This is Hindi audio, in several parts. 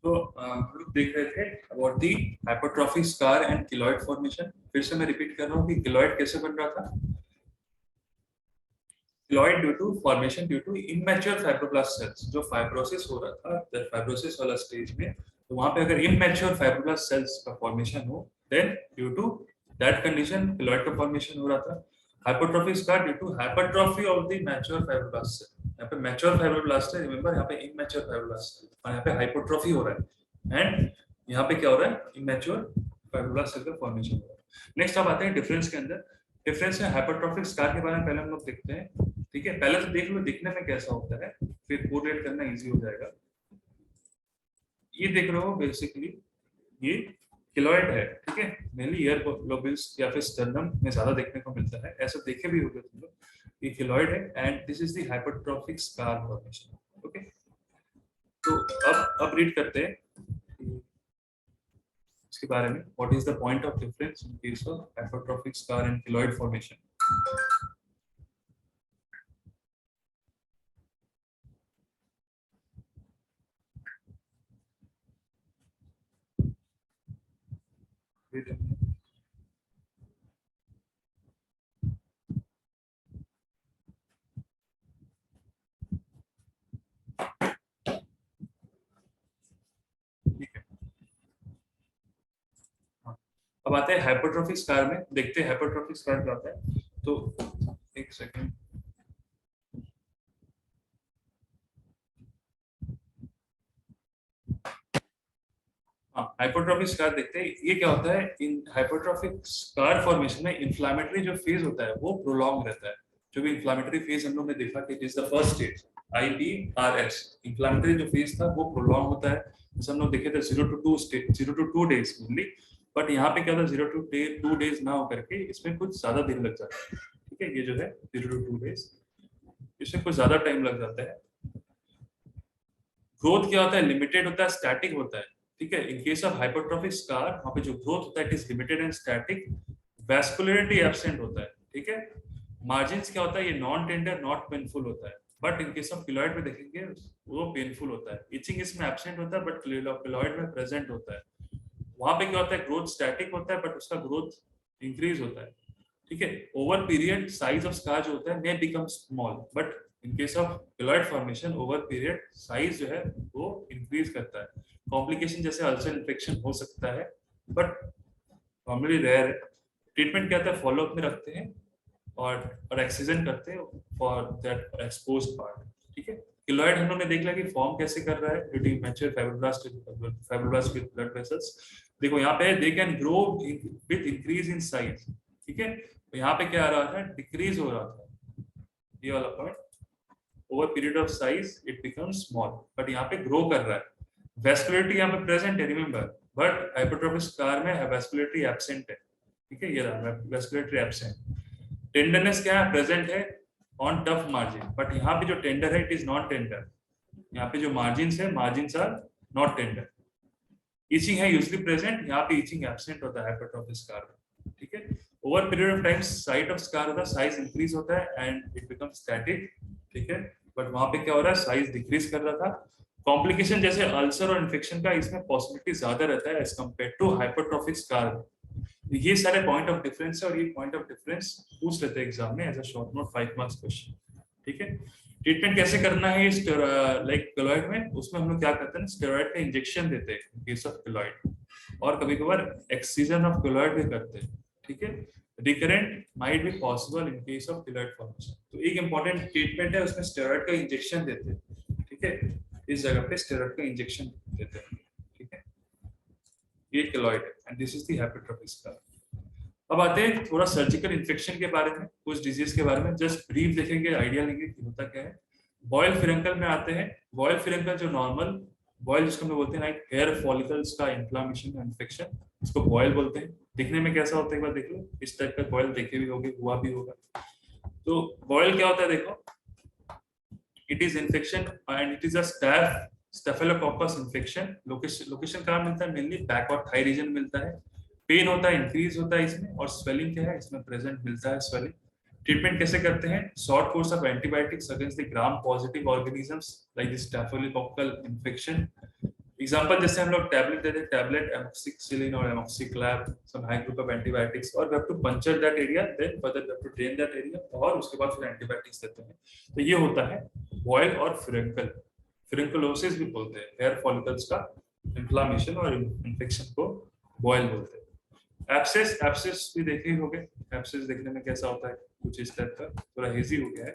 तो हम लोग देख रहे थे about the hypertrophy scar and keloid formation. फिर से मैं रिपीट कर रहा हूँ कि किलॉइड कैसे बन रहा था। Keloid due to formation due to immature fibroblast cells, जो फाइब्रोसिस हो रहा था फाइब्रोसिस वाला स्टेज में, तो वहां पे अगर इमैच्योर फाइब्रोब्लास्ट सेल्स का फॉर्मेशन हो, then due to that condition keloid का फॉर्मेशन हो रहा था। Hypertrophy scar due to hypertrophy of the mature fibroblast cell. यहाँ पे मैच्योर फाइब्रोब्लास्ट है, रिमेंबर यहाँ पे इमैच्योर फाइब्रोब्लास्ट है और यहाँ पे हाइपरट्रॉफी हो रहा है, एंड यहाँ पे क्या हो रहा है, इमैच्योर फाइब्रोब्लास्ट सेल का फॉर्मेशन हो रहा है। नेक्स्ट अब आते हैं डिफरेंस के अंदर। डिफरेंस है हाइपरट्रॉफिक स्कार के बारे में पहले हम लोग देखते हैं। ठीक है, पहले तो देख लो दिखने में कैसा होता है, फिर कोरिलेट करना इजी हो जाएगा। ये देख रहे हो बेसिकली ये किलॉइड है, ठीक है, मेनली ईयर लोब्यूल्स या फिर स्टर्नम में ज्यादा देखने को मिलता है, ऐसा देखे भी होगे तुम लोग। ये किलॉइड है and this is the hypertrophic scar formation. Okay, तो अब रीड करते हैं इसके बारे में। What is the point of difference in case of hypertrophic scar and keloid formation. अब आते हैं हाइपरट्रॉफिक स्कार में, देखते हैं हाइपरट्रॉफिक स्कार क्या होता है। तो एक सेकंड, हाँ हाइपरट्रॉफिक स्कार देखते हैं। ये क्या होता है, इन हाइपरट्रॉफिक स्कार फॉर्मेशन में इन्फ्लामेटरी जो फेज होता है वो प्रोलॉन्ग रहता है। जो भी इन्फ्लामेटरी फेज हम लोग ने देखा कि it is the first stage IPRS, inflammatory जो फेज था वो प्रोलॉन्ग होता है। जैसे हम लोग देखे थे 0 to 2 डेज ओनली, बट यहाँ पे क्या होता है 0 to 2 डेज ना होकर के इसमें कुछ ज्यादा दिन लग जाता है। ठीक है, ये जो है 0 to 2 डेज, इसमें कुछ ज्यादा टाइम लग जाता है। ग्रोथ क्या होता है, लिमिटेड होता है, स्टैटिक होता है। ठीक है, इन केस ऑफ हाइपरट्रॉफिक स्कार वहां पे जो ग्रोथ होता है it is limited and static, vascularity absent होता है। ठीक है, मार्जिन्स क्या होता है, ये नॉन टेंडर नॉट पेनफुल होता है, but in case of keloid में देखेंगे वो पेनफुल होता है। इचिंग इसमें एब्सेंट होता है बट किलॉइड में प्रेजेंट होता है। वहां पे क्या होता है, ग्रोथ स्टैटिक होता है बट उसका ग्रोथ इंक्रीज होता है। ठीक है, over period size of scar जो होता है may become small, but in case of keloid formation over period size जो है वो इंक्रीज करता है। कॉम्प्लिकेशन जैसे अल्सर इन्फेक्शन हो सकता है बट नॉर्मली रेयर है। ट्रीटमेंट क्या होता है, फॉलोअप में रखते हैं और एक्सीजन करते हैं फॉर दैट एक्सपोज्ड पार्ट। ठीक है, किलॉइड हम लोग ने देख लिया कि फॉर्म कैसे कर रहा है, due to mature fibroblast with blood vessels. देखो यहाँ पे they can grow with increase in size. ठीक है, तो यहाँ पे क्या आ रहा था, डिक्रीज हो रहा था, ये वाला point. Over period of size it becomes small, but यहाँ पे ग्रो कर रहा है। वेस्कुलरिटी यहाँ पे प्रेजेंट है रिमेंबर, बट हाइपरट्रॉफिक स्कार में वेस्कुलरिटी एब्सेंट है। ठीक है, ये रहा वेस्कुलरिटी एब्सेंट। टेंडरनेस क्या है, प्रेजेंट है ऑन टफ मार्जिन, बट यहाँ पे जो टेंडर है इट इज नॉट टेंडर। यहाँ पे जो मार्जिन है, margin are not tender. Itching है यूजली प्रेजेंट, यहाँ पे ईचिंग एब्सेंट होता है हाइपरट्रॉफिक स्कार में। ठीक है, over period of time site of scar होता है, साइज इंक्रीज होता है एंड इट बिकम्स स्टैटिक। ठीक है, बट वहां पे क्या हो रहा है, साइज डिक्रीज कर रहा था। कॉम्प्लिकेशन जैसे अल्सर और इन्फेक्शन का इसमें पॉसिबिलिटी ज्यादा रहता है as compare to hypertrophic scar. ये सारे पॉइंट ऑफ डिफरेंस है और ये पॉइंट ऑफ डिफरेंस पूछ लेते हैं एग्जाम में as a short note 5 marks question. ठीक है, ट्रीटमेंट कैसे करना है लाइक किलॉइड में, उसमें हम लोग क्या करते हैं, स्टेरॉइड का इंजेक्शन देते हैं इन केस ऑफ किलॉइड, और कभी कभार एक्सीजन ऑफ किलॉइड भी करते हैं। ठीक है, recurrent might be possible in case of keloid formation. तो एक इंपॉर्टेंट ट्रीटमेंट है, उसमें स्टेरॉइड का इंजेक्शन देते हैं। ठीक है, इस जगह पे स्टेरॉइड का इंजेक्शन देते हैं। ठीक है, ये किलॉइड है and this is the hypertrophic scar. अब आते हैं थोड़ा सर्जिकल इन्फेक्शन के बारे में, कुछ डिजीज के बारे में जस्ट ब्रीफ देखेंगे, आइडिया लेंगे कि होता क्या है। बॉयल फिरंकल में आते हैं। बॉयल फिरंकल जो नॉर्मल बॉयल जिसको हम बोलते हैं लाइक हेयर फॉलिकल्स का इन्फ्लामेशन इन्फेक्शन, इसको बॉयल बोलते हैं। दिखने में कैसा होता है एक बार देख लो, इस टाइप का बॉयल देखे भी होंगे, हुआ भी होगा। तो बॉयल क्या होता है देखो, it is infection and it is a staphylococcus infection. Location कहाँ मिलता है, मेनली बैक और थाई रीजन मिलता है। पेन होता है, इंक्रीज होता है इसमें, और स्वेलिंग क्या है इसमें प्रेजेंट मिलता है, स्वेलिंग। ट्रीटमेंट कैसे करते हैं, short course of antibiotics against the gram positive organisms like the staphylococcal infection. Example जैसे हम लोग टैबलेट देते हैं, टैबलेट एमोक्सिसिलिन और amoxiclav, some high group of antibiotics, और we have to puncture that area, then further we have to drain that area, और उसके बाद फिर एंटीबायोटिक्स देते हैं। तो ये होता है बॉयल और फ्रिंकल, फ्रिंकुलोसिस भी बोलते हैं, हेयर फॉलिकल्स का इन्फ्लामेशन और इन्फेक्शन को बॉयल बोलते हैं। एब्सेस, एब्सेस भी देखे ही होंगे, एब्सेस देखने में कैसा होता है, कुछ इस टाइप का, थोड़ा हेजी हो गया है,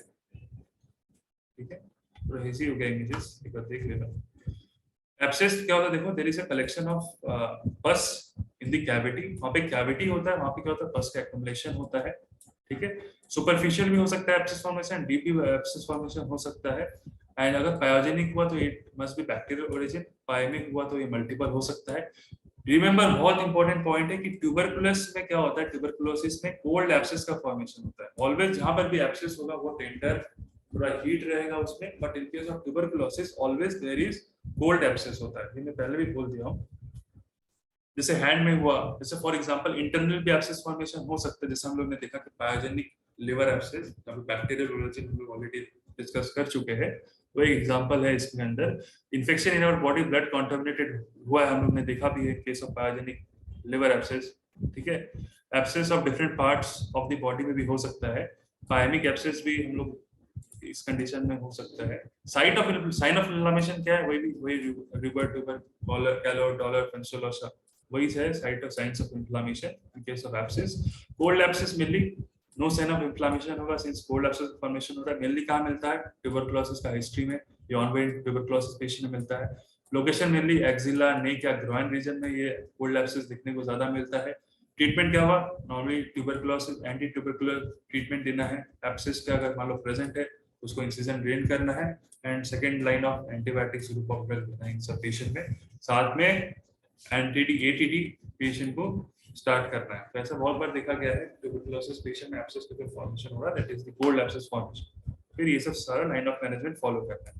ठीक है, थोड़ा हेजी हो गया इमेजेस, एक बार देख लेना। एब्सेस क्या होता है, देखो there is a collection of pus in the cavity, वहां पे कैविटी होता है, वहां पे क्या होता है, पस का एक्युमुलेशन होता है, ठीक है। सुपरफिशियल भी हो सकता है एब्सेस फॉर्मेशन, डीप भी एब्सेस फॉर्मेशन हो सकता है, एंड अगर पायोजेनिक हुआ तो it must be bacterial origin, pyaemic हुआ तो ये मल्टीपल हो सकता है। रिमेंबर, बहुत इंपॉर्टेंट पॉइंट है कि ट्यूबरकुलोसिस में क्या होता है, ट्यूबरकुलोसिस में कोल्ड एब्सेस का फॉर्मेशन होता है। ऑलवेज जहां पर भी एब्सेस होगा वो टेंडर, थोड़ा हीट रहेगा उसमें, but in case of tuberculosis always there is cold abscess होता है, ये मैं पहले भी बोल दिया हूँ। जैसे हैंड में हुआ, जैसे फॉर एग्जांपल इंटरनल भी एब्सेस फॉर्मेशन हो सकता है, जैसे हम लोग ने देखा कि pyogenic liver abscess, bacterial origin हम लोग ऑलरेडी डिस्कस कर चुके हैं, वो एक एग्जांपल है इसके अंदर। Infection in our body, blood contaminated हुआ है, हम लोग ने देखा भी है case of pyogenic liver abscess, ठीक है। Abscess of different parts of the body में भी हो सकता है, पायमिक एब्सेस भी हम लोग इस कंडीशन में हो सकता है। Site of sign of inflammation क्या है, वही रिवर ट्यूबर कॉलर कैलोर डॉलर पेंसुलोसा, वही है site of science of inflammation in case of abscess. Cold abscess mainly no sign of inflammation होगा, सिंस कोल्ड एब्सेस फॉर्मेशन हो रहा है, मेनली कहां मिलता है, ट्यूबरकुलोसिस का हिस्ट्री में, ये ऑनगोइंग ट्यूबरकुलोसिस पेशेंट में मिलता है। लोकेशन मेनली एक्सिला, नेक या ग्रोइन रीजन में ये कोल्ड एब्सेस दिखने को ज्यादा मिलता है। ट्रीटमेंट क्या हुआ, normally tuberculosis anti tubercular treatment देना है, एब्सेस का अगर मान लो प्रेजेंट है उसको इंसिजन ड्रेन करना है, and second line of antibiotics group of drug देना है इन सब पेशेंट में, साथ में एंटीडी एटीडी पेशेंट को स्टार्ट करना है। तो ऐसा बहुत बार देखा गया है ट्यूबरकुलोसिस पेशेंट में एब्सेस का फॉर्मेशन हो रहा है, that is the cold abscess formation, फिर ये सब सारा लाइन ऑफ मैनेजमेंट फॉलो करना है।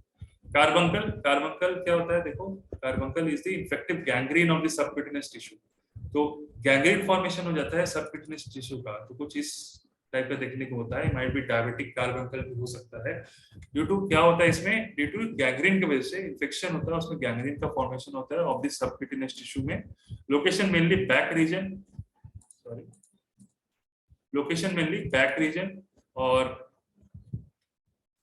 कार्बंकल, कार्बंकल क्या होता है, देखो carbuncle is the infective gangrene of the subcutaneous tissue, तो गैंग्रीन फॉर्मेशन हो जाता है सबक्यूटेनियस टिश्यू का, तो कुछ इस टाइप का देखने को होता है, माइट बी डायबिटिक कार्बंकल भी हो सकता है। ड्यू टू क्या होता है इसमें, ड्यू टू गैंग्रीन की वजह से इन्फेक्शन होता है, उसमें गैंग्रीन का फॉर्मेशन होता है ऑफ द सबक्यूटेनियस टिश्यू में। Location mainly back region, sorry, location mainly back region और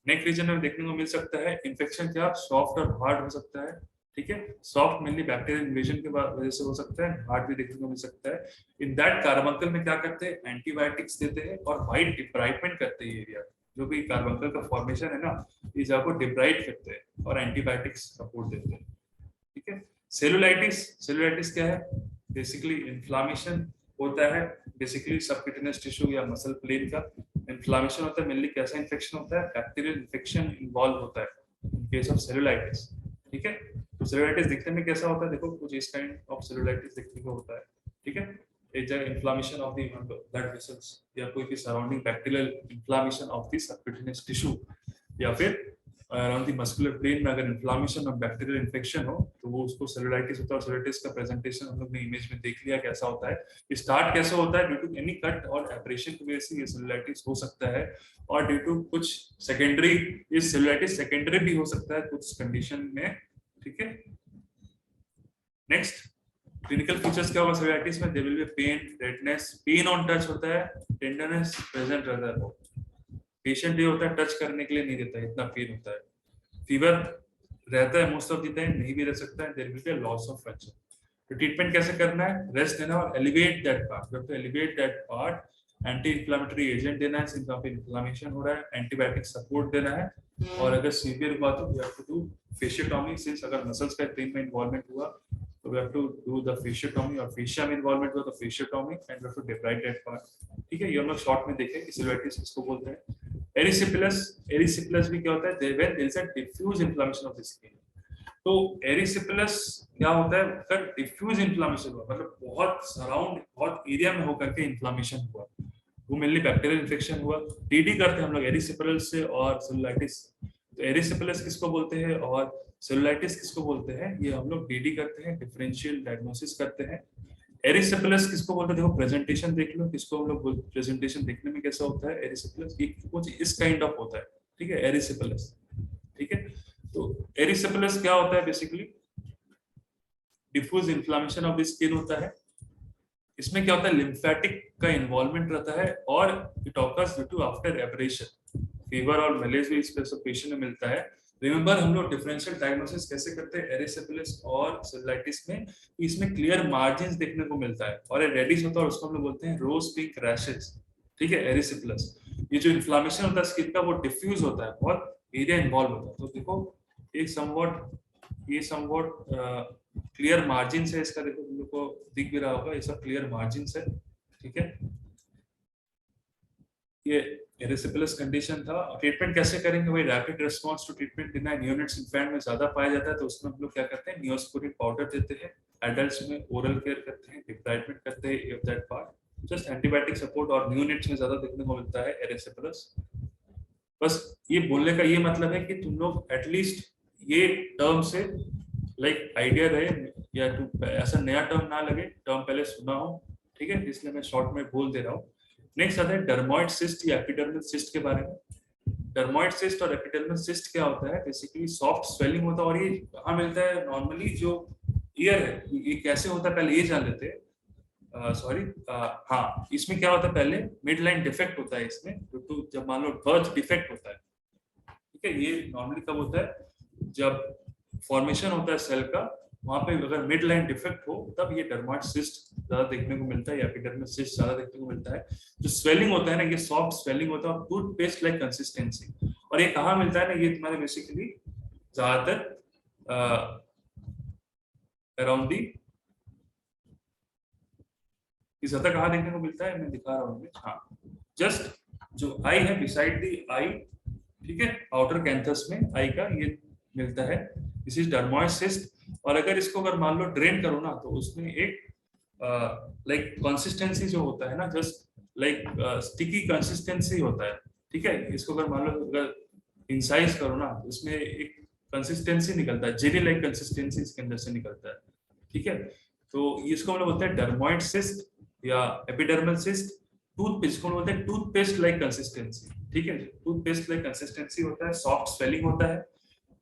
नेक रीजन में देखने को मिल सकता है। इन्फेक्शन क्या सॉफ्ट और हार्ड हो सकता है, ठीक है, सॉफ्ट मेनली बैक्टीरियल इन्वेजन के वजह से हो सकता है, हार्ड भी देखने को मिल सकता है। इन दैट कार्बंकल में क्या करते हैं, एंटीबायोटिक्स देते हैं और वाइट डिब्राइटमेंट करते हैं एरिया, जो भी कार्बंकल का फॉर्मेशन है ना, इस जगह को डिब्राइट करते हैं और एंटीबायोटिक्स सपोर्ट देते हैं, ठीक है। सेलुलाइटिस, सेलुलाइटिस क्या है, बेसिकली इन्फ्लामेशन होता है, बेसिकली सबक्यूटेनियस टिश्यू या मसल प्लेन का इन्फ्लामेशन होता है, मेनली कैसा इन्फेक्शन होता है, बैक्टीरियल इन्फेक्शन इन्वॉल्व होता है इन केस ऑफ सेलुलाइटिस, ठीक है। तो सेलुलाइटिस दिखने में कैसा होता है, देखो कुछ इस काइंड ऑफ सेलुलाइटिस दिखने को होता है, ठीक है। एक जगह inflammation of the blood vessels या कोई भी surrounding bacterial inflammation of the subcutaneous tissue, या फिर अराउंड द मस्कुलर प्लेन में अगर इन्फ्लामेशन और बैक्टीरियल इन्फेक्शन हो तो वो उसको सेलुलाइटिस होता है। सेलुलाइटिस का प्रेजेंटेशन हम लोग ने इमेज में देख लिया कैसा होता है। स्टार्ट कैसे होता है, ड्यू टू एनी कट और एब्रेशन की वजह से ये सेलुलाइटिस हो सकता है, और ड्यू टू कुछ सेकेंडरी, ये सेलुलाइटिस सेकेंडरी भी हो सकता है कुछ कंडीशन में, ठीक है। नेक्स्ट, क्लिनिकल फीचर्स क्या होगा सेलुलाइटिस में, there will be pain, redness, pain on touch होता है, टेंडरनेस प्रेजेंट रहता है, पेशेंट ये होता है टच करने के लिए नहीं देता है, इतना पेन होता है। फीवर रहता है मोस्ट ऑफ द टाइम, नहीं भी रह सकता है, there will be loss of function. तो ट्रीटमेंट कैसे करना है, रेस्ट देना और elevate that part, you have to elevate that part, anti inflammatory agent देना है सिंस वहां पे इन्फ्लेमेशन हो रहा है, एंटीबायोटिक सपोर्ट देना है, और अगर सीवियर हुआ तो you have to do fasciotomy, since अगर मसल्स का पेन में इन्वॉल्वमेंट हुआ तो we have to do the fasciotomy, और fascia में इन्वॉल्वमेंट हुआ तो fasciotomy, and we have to debride that part, ठीक है। ये हम लोग शॉर्ट में देखें सेलुलाइटिस किसको बोलते हैं। एरिसिपिलस, एरिसिपिलस भी क्या होता है, when there is a diffuse inflammation of the skin, तो एरिसिपिलस क्या होता है, अगर डिफ्यूज इन्फ्लामेशन हुआ मतलब बहुत सराउंड बहुत एरिया में होकर के इन्फ्लामेशन हुआ, वो मेनली बैक्टीरियल इन्फेक्शन हुआ, डीडी करते हैं हम लोग एरिसिपिलस से और सेलुलाइटिस। तो एरिसिपिलस किसको बोलते हैं और सेलुलाइटिस किसको बोलते हैं, ये हम लोग डीडी करते हैं, डिफरेंशियल डायग्नोसिस करते हैं। एरिसिपिलस किसको बोलते हैं, देखो प्रेजेंटेशन देख लो, किसको हम लोग प्रेजेंटेशन देखने में कैसा होता है, एरिसिपिलस कुछ इस काइंड ऑफ होता है, ठीक है, एरिसिपिलस, ठीक है। तो एरिसिपिलस क्या होता है basically, diffuse inflammation of the skin होता है। इसमें क्या होता है, लिम्फेटिक का इन्वॉल्वमेंट रहता है और it occurs due to after abrasion, fever और मलेरिया इस पेशेंट में मिलता है। रिमेंबर हम लोग डिफरेंशियल डायग्नोसिस कैसे करते हैं एरिसेबुलस और सेल्युलाइटिस में, इसमें क्लियर मार्जिन देखने को मिलता है और रेडिश होता है और उसको हम लोग बोलते हैं रोज पिंक रैशेस, ठीक है। एरिसेबुलस ये जो इन्फ्लामेशन होता है स्किन का वो डिफ्यूज होता है, बहुत एरिया इन्वॉल्व होता है। तो देखो एक समवॉट क्लियर मार्जिन है इसका, देखो तुम लोग को दिख भी रहा होगा, ये सब क्लियर मार्जिन है, ठीक है। ये एरिसिपेलस कंडीशन था। ट्रीटमेंट कैसे करेंगे, वही rapid response to treatment in units infant में ज्यादा पाया जाता है, तो उसमें हम लोग क्या करते हैं, नियोस्पोरिन पाउडर देते हैं। एडल्ट्स में ओरल केयर करते हैं, डिब्राइटमेंट करते हैं if that part, just antibiotic support, और न्यूनिट्स में ज्यादा देखने को मिलता है एरिसिपेलस। बस ये बोलने का ये मतलब है कि तुम लोग एटलीस्ट ये टर्म से लाइक आइडिया रहे, या ऐसा नया टर्म ना लगे, टर्म पहले सुना हो, ठीक है, इसलिए मैं शॉर्ट में बोल दे रहा हूँ। नेक्स्ट आता है डर्मोइड सिस्ट या एपिडर्मल सिस्ट के बारे में। डर्मोइड सिस्ट और एपिडर्मल सिस्ट क्या होता है, बेसिकली सॉफ्ट स्वेलिंग होता है, और ये कहाँ मिलता है, नॉर्मली जो ईयर है, ये कैसे होता है पहले ये जान लेते हैं। हाँ, इसमें क्या होता है, पहले मिड लाइन डिफेक्ट होता है इसमें, तो जब मान लो बर्थ डिफेक्ट होता है, ठीक है, ये नॉर्मली कब होता है, जब फॉर्मेशन होता है सेल का, वहां पे अगर मिड लाइन डिफेक्ट हो तब ये डर्मोइड सिस्ट ज्यादा देखने को मिलता है, या एपिडर्मल सिस्ट ज्यादा देखने को मिलता है। जो स्वेलिंग होता है ना, ये सॉफ्ट स्वेलिंग होता है, टूथपेस्ट लाइक कंसिस्टेंसी, और ये कहाँ मिलता है ना, ये तुम्हारे बेसिकली ज्यादातर अराउंड दी, ज्यादा कहाँ देखने को मिलता है, मैं दिखा रहा हूँ। हाँ, जस्ट जो आई है बिसाइड दी आई, ठीक है, आउटर कैंथस में आई का ये मिलता है, दिस इज डर्मोइड सिस्ट। और अगर इसको अगर मान लो ड्रेन करो ना, तो उसमें एक लाइक कंसिस्टेंसी जो होता है ना, जस्ट लाइक स्टिकी कंसिस्टेंसी होता है, ठीक है। इसको अगर मान लो अगर इंसाइज करो ना, तो इसमें एक कंसिस्टेंसी निकलता है, जेली लाइक कंसिस्टेंसी इसके अंदर से निकलता है, ठीक है। तो इसको हम लोग बोलते हैं डर्मोइड सिस्ट या एपिडर्मल सिस्ट। टूथपेस्ट को बोलते हैं टूथपेस्ट लाइक कंसिस्टेंसी, ठीक है, टूथपेस्ट लाइक कंसिस्टेंसी होता है, सॉफ्ट स्वेलिंग होता है,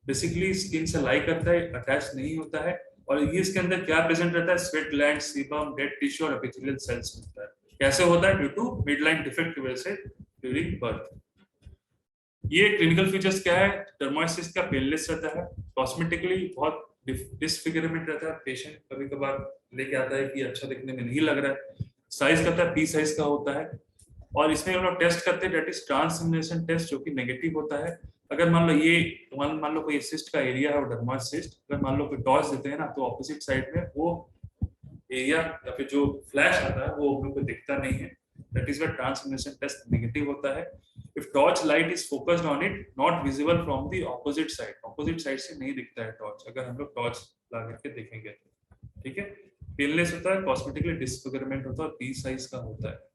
बेसिकली स्किन से लाई करता है, अटैच नहीं होता है, और ये इसके अंदर क्या प्रेजेंट रहता है, sweat gland, sebum, dead tissue और एपिथेलियल सेल्स मिलता है। कैसे होता है, due to mid line defect की वजह से ड्यूरिंग बर्थ। ये क्लिनिकल फीचर्स क्या है, डर्मोइड सिस्ट का पेनलेस रहता है, कॉस्मेटिकली बहुत डिसफिगरमेंट रहता है, पेशेंट कभी कभार लेके आता है कि अच्छा दिखने में नहीं लग रहा है, साइज करता है पी साइज का होता है, और इसमें हम लोग टेस्ट करते हैं, डेट इज ट्रांसमिनेशन टेस्ट, जो कि नेगेटिव होता है। अगर मान लो ये मान लो कोई सिस्ट का एरिया है, डर्मोइड सिस्ट, अगर मान लो कोई टॉर्च देते हैं ना, तो ऑपोजिट साइड में वो एरिया या फिर जो फ्लैश आता है वो हम लोग को दिखता नहीं है, that is why transillumination test negative होता है। If torch light is focused on it, not visible from the opposite side से नहीं दिखता है टॉर्च, अगर हम लोग टॉर्च ला करके देखेंगे तो, ठीक है। पेनलेस होता है, कॉस्मेटिकली डिसफिगरमेंट होता है, और पी साइज का होता है।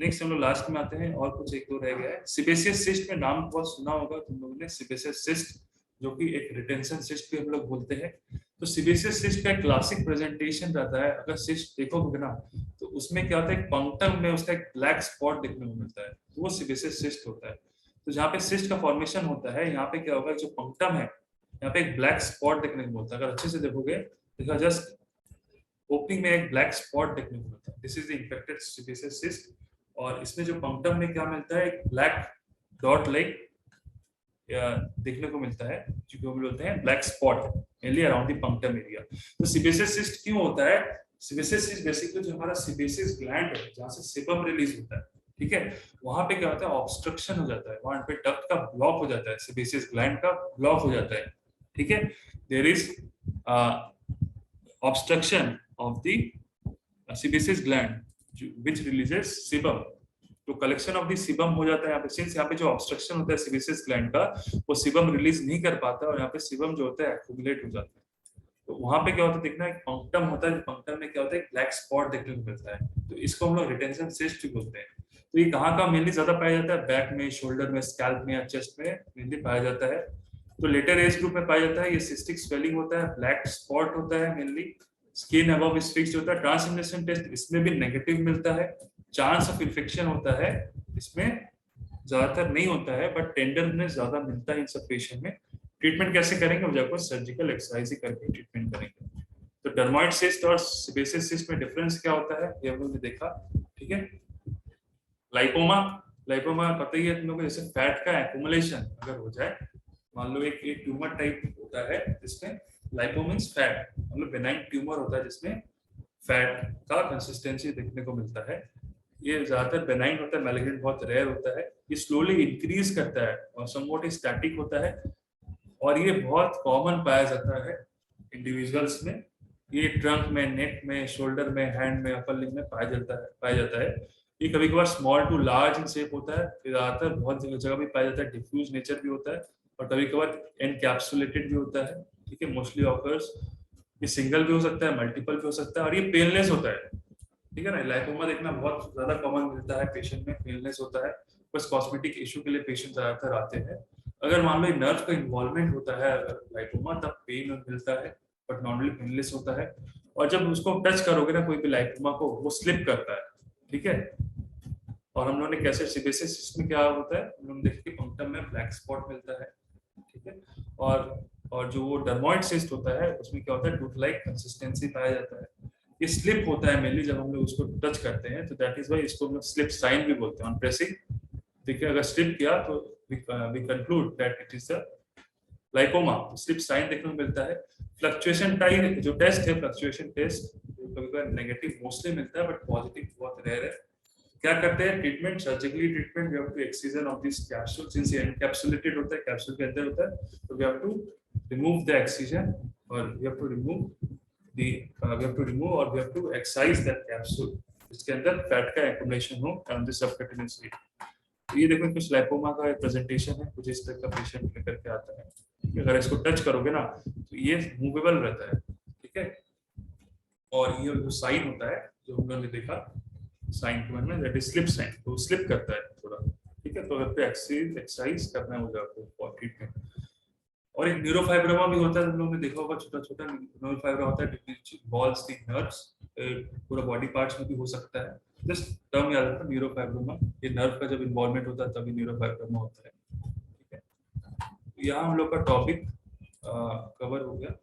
नेक्स्ट हम लोग लास्ट में आते हैं, और कुछ एक दो रह गया है। सिबेसियस सिस्ट में नाम बहुत सुना होगा तुम लोगों ने, सिबेसियस सिस्ट, जो कि एक रिटेंशन सिस्ट भी हम लोग बोलते हैं। तो सिबेसियस सिस्ट का क्लासिक प्रेजेंटेशन रहता है, अगर सिस्ट देखोगे ना, तो उसमें क्या होता है, पंक्टम में उसका एक ब्लैक स्पॉट देखने को मिलता है, तो वो सिबेसियस सिस्ट होता है। तो जहाँ पे सिस्ट का फॉर्मेशन होता है, यहाँ पे क्या होगा, जो पंक्टम है, यहाँ पे एक ब्लैक स्पॉट देखने को मिलता है, अगर अच्छे से देखोगे, देखा जस्ट ओपनिंग में एक ब्लैक स्पॉट देखने को मिलता है, this is the infected sebaceous cyst. और इसमें जो पंक्टम में क्या मिलता है, एक ब्लैक डॉट लाइक देखने को मिलता है, जो हम बोलते हैं black spot, mainly around the punctum area. तो सिबेसियस सिस्ट क्यों होता है, सिबेसियस सिस्ट बेसिकली जो हमारा सिबेसियस ग्लैंड है, जहाँ से सेबम रिलीज होता है, ठीक है, वहां पे क्या होता है, ऑब्स्ट्रक्शन हो जाता है, वहां पे डक्ट का ब्लॉक हो जाता है, सिबेसियस ग्लैंड का ब्लॉक हो जाता है, ठीक है। There is obstruction of the sebaceous gland which releases sebum, तो कलेक्शन ऑफ द सीबम हो जाता है यहाँ पे, सिंस यहाँ पे जो ऑब्स्ट्रक्शन होता है सिबेसियस ग्लैंड का, वो सीबम रिलीज नहीं कर पाता, और यहाँ पे सीबम जो होता है एक्यूमुलेट हो जाता है। तो वहां पे क्या होता है, देखना एक पंक्टम होता है, पंक्टम में क्या होता है, एक ब्लैक स्पॉट देखने को मिलता है, तो इसको हम लोग रिटेंशन सिस्ट बोलते हैं। तो ये कहाँ का मेनली ज्यादा पाया जाता है, बैक में, शोल्डर में, स्कैल्प में या चेस्ट में मेनली पाया जाता है। तो लेटर एज ग्रुप में पाया जाता है, ये सिस्टिक स्वेलिंग होता है, ब्लैक स्पॉट होता है mainly, skin above is fixed होता है, ट्रांसमिनेशन टेस्ट इसमें भी नेगेटिव मिलता है, चांस ऑफ इन्फेक्शन होता है इसमें ज्यादातर नहीं होता है, बट टेंडरनेस ज्यादा मिलता है इन सब पेशेंट में। ट्रीटमेंट कैसे करेंगे, वो जाकर सर्जिकल एक्सरसाइज ही करके ट्रीटमेंट करेंगे। डर्मोइड सिस्ट और सेबेसियस सिस्ट में डिफरेंस क्या होता है ये हम लोग ने देखा, ठीक है। लाइपोमा, लाइपोमा पता ही है तुम लोगों को, जैसे फैट का एक्युमुलेशन अगर हो जाए, मान लो एक एक ट्यूमर टाइप होता है जिसमें लाइपो मींस फैट, मतलब बेनाइन ट्यूमर होता है जिसमें फैट का कंसिस्टेंसी देखने को मिलता है। ये ज्यादातर बेनाइन होता है, मैलिग्नेंट बहुत रेयर होता है। ये स्लोली इंक्रीज करता है और समवॉट स्टैटिक होता है, और ये बहुत कॉमन पाया जाता है इंडिविजुअल्स में। ये ट्रंक में, नेक में, शोल्डर में, हैंड में, अपर लिंब में पाया जाता है। ये कभी कभार small to large in shape होता है, ये ज्यादातर बहुत जगह भी पाया जाता है, डिफ्यूज नेचर भी होता है, और कभी कभार एनकैप्सुलेटेड भी होता है, ठीक है। मोस्टली ऑकर्स, ये सिंगल भी हो सकता है, मल्टीपल भी हो सकता है, और ये पेनलेस होता है, ठीक है ना। लाइपोमा देखना बहुत ज्यादा कॉमन मिलता है पेशेंट में, पेनलेस होता है। बस कॉस्मेटिक इशू के लिए पेशेंट ज्यादातर आते हैं। अगर मान लो नर्व का इन्वॉल्वमेंट होता है लाइपोमा, तब पेन मिलता है, बट नॉर्मली पेनलेस होता है। और जब उसको टच करोगे ना कोई भी लाइपोमा को, वो स्लिप करता है, ठीक है। और हम लोगों ने कैसे सिबेसियस में क्या होता है, हम लोग देखे कि पंक्टम में ब्लैक स्पॉट मिलता है, ठीक है। और जो वो डर्मोइड सिस्ट होता है उसमें क्या होता है, टूथ लाइक कंसिस्टेंसी पाया जाता है। ये स्लिप होता है मेनली जब हम लोग उसको टच करते हैं, तो दैट इज वाई इसको हम लोग स्लिप साइन भी बोलते हैं ऑन प्रेसिंग। देखिए अगर स्लिप किया तो we conclude that it is the lipoma, slip sign देखने को मिलता है। फ्लक्चुएशन टाइप जो टेस्ट है, फ्लक्चुएशन टेस्ट कभी नेगेटिव मोस्टली मिलता है, बट पॉजिटिव बहुत रेयर है। क्या करते हैं treatment, surgically treatment, we have to excision of this capsule, since ये एनकैप्सुलेटेड होता है, कैप्सूल के अंदर होता है, तो we have to remove the excision, और वी हैव टू रिमूव और we have to excise that capsule जिसके अंदर फैट का एक्युमुलेशन हो ऑन द सबकैटेनियस एरिया। ये देखो कुछ लाइपोमा का प्रेजेंटेशन है, कुछ इस तरह का पेशेंट लेकर के आता है। अगर इसको टच करोगे ना तो ये मूवेबल रहता है, ठीक है। और ये जो साइन होता है जो हम लोगों ने देखा साइन के में, दैट इज स्लिप साइन, तो स्लिप करता है थोड़ा, ठीक है। तो अगर पे एक्सरसाइज करना होगा आपको फॉर ट्रीटमेंट। और एक न्यूरोफाइब्रोमा भी होता है, हम लोगों ने देखा होगा, छोटा छोटा न्यूरोफाइब्रोमा होता है, बॉल्स दी नर्व्स, पूरा बॉडी पार्ट्स में भी हो सकता है। जस्ट टर्म याद रखना न्यूरोफाइब्रोमा, ये नर्व का जब इन्वॉल्वमेंट होता है तभी न्यूरोफाइब्रोमा होता है, ठीक है। यहाँ हम लोग का टॉपिक कवर हो गया।